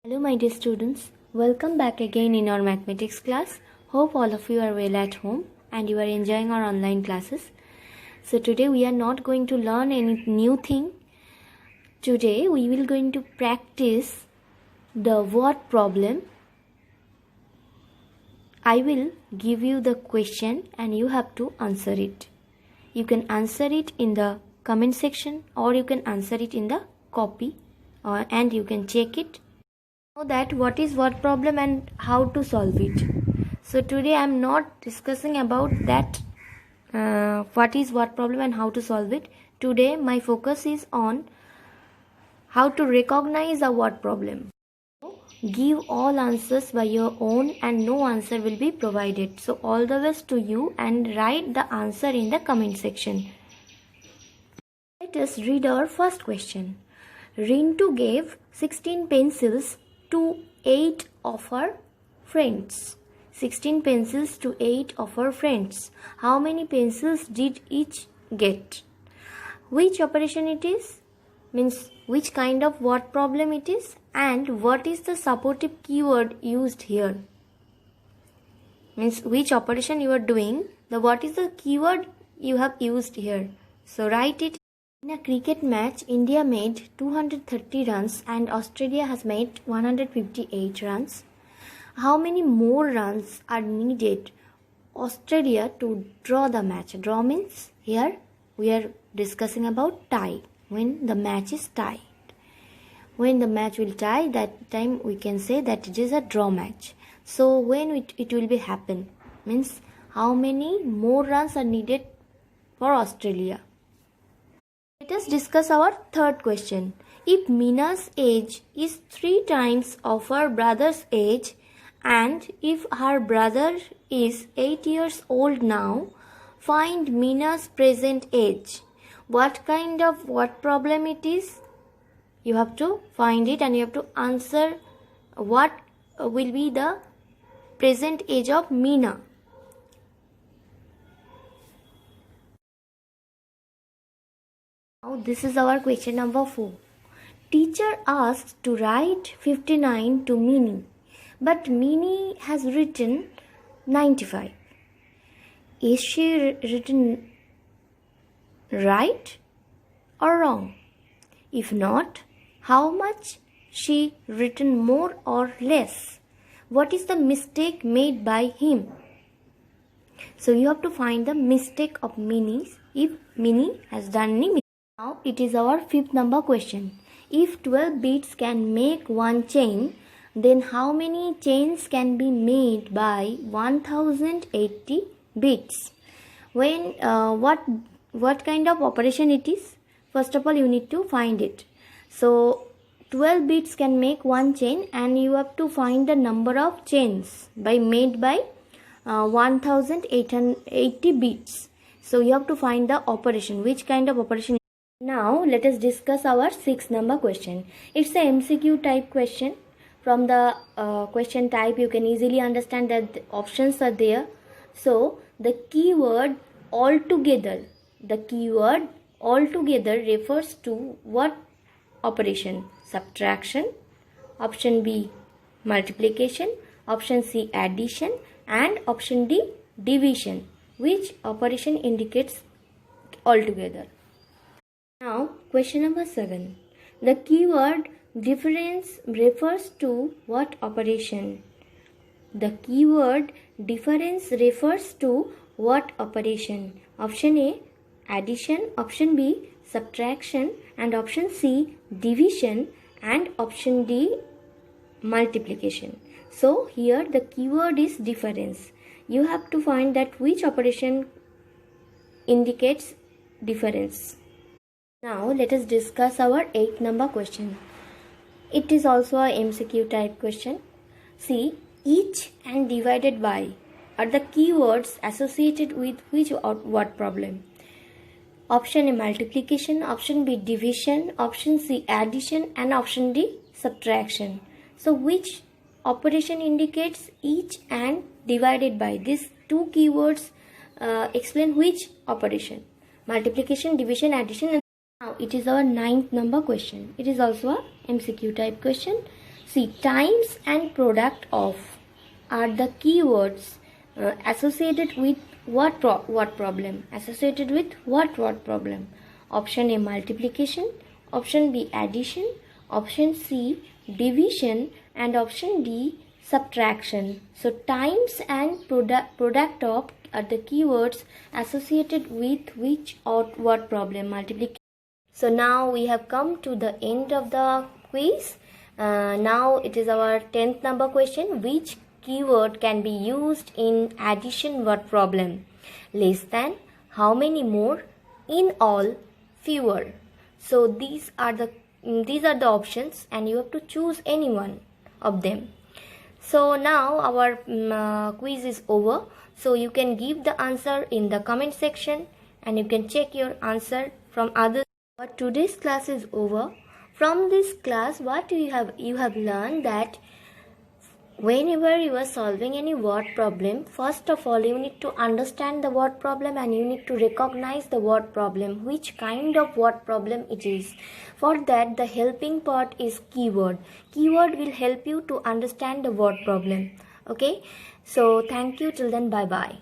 Hello my dear students, welcome back again in our mathematics class. Hope all of you are well at home and you are enjoying our online classes. So today we are not going to learn any new thing. Today we will going to practice the word problem. I will give you the question and you have to answer it. You can answer it in the comment section or you can answer it in the copy and you can check it. Know that what is word problem and how to solve it. So today I am not discussing about that what is word problem and how to solve it. Today my focus is on how to recognize a word problem. Give all answers by your own and no answer will be provided. So all the best to you and write the answer in the comment section. Let us read our first question. Rintu gave 16 pencils to 8 of her friends. 16 pencils to 8 of her friends. How many pencils did each get? Which operation it is? Means which kind of word problem it is? And what is the supportive keyword used here? Means which operation you are doing. What is the keyword you have used here? So write it. In a cricket match, India made 230 runs and Australia has made 158 runs. How many more runs are needed Australia to draw the match? Draw means here we are discussing about tie, when the match is tied. When the match will tie, that time we can say that it is a draw match. So when it will be happen, means how many more runs are needed for Australia. Let us discuss our third question. If Mina's age is 3 times of her brother's age and if her brother is 8 years old now, find Mina's present age. What kind of word problem it is? You have to find it and you have to answer what will be the present age of Mina. Now this is our question number 4. Teacher asks to write 59 to Minnie, but Minnie has written 95. Is she written right or wrong? If not, how much she written more or less? What is the mistake made by him? So you have to find the mistake of Minnie if Minnie has done any mistake. Now it is our 5th number question. If 12 beads can make one chain, then how many chains can be made by 1080 beads? When what kind of operation it is? First of all you need to find it. So 12 beads can make one chain and you have to find the number of chains made by 1080 beads. So you have to find the operation, which kind of operation. Now let us discuss our 6th number question. It's a MCQ type question. From the question type you can easily understand that the options are there. So the keyword altogether. The keyword altogether refers to what operation? Subtraction. Option B multiplication. Option C addition. And option D division. Which operation indicates altogether? Now question number 7. The keyword difference refers to what operation? The keyword difference refers to what operation? Option A addition, option B subtraction, and option C division, and option D multiplication. So here the keyword is difference. You have to find that which operation indicates difference. Now let us discuss our 8th number question. It is also a MCQ type question. See, each and divided by are the keywords associated with which word problem? Option A multiplication, option B division, option C addition, and option D subtraction. So which operation indicates each and divided by? These two keywords explain which operation? Multiplication, division, addition. Now it is our 9th number question. It is also a MCQ type question. See, times and product of are the keywords associated with what problem? Associated with what problem? Option A, multiplication. Option B, addition. Option C, division. And option D, subtraction. So times and product of are the keywords associated with which or what problem? Multiplication. So now we have come to the end of the quiz. Now it is our 10th number question. Which keyword can be used in addition word problem? Less than, how many more, in all, fewer. So these are the options, and you have to choose any one of them. So now our quiz is over. So you can give the answer in the comment section, and you can check your answer from others. But today's class is over. From this class, what you have learned that whenever you are solving any word problem, first of all you need to understand the word problem, and you need to recognize the word problem, which kind of word problem it is. For that, the helping part is keyword. Keyword will help you to understand the word problem. Okay, so thank you. Till then, bye bye.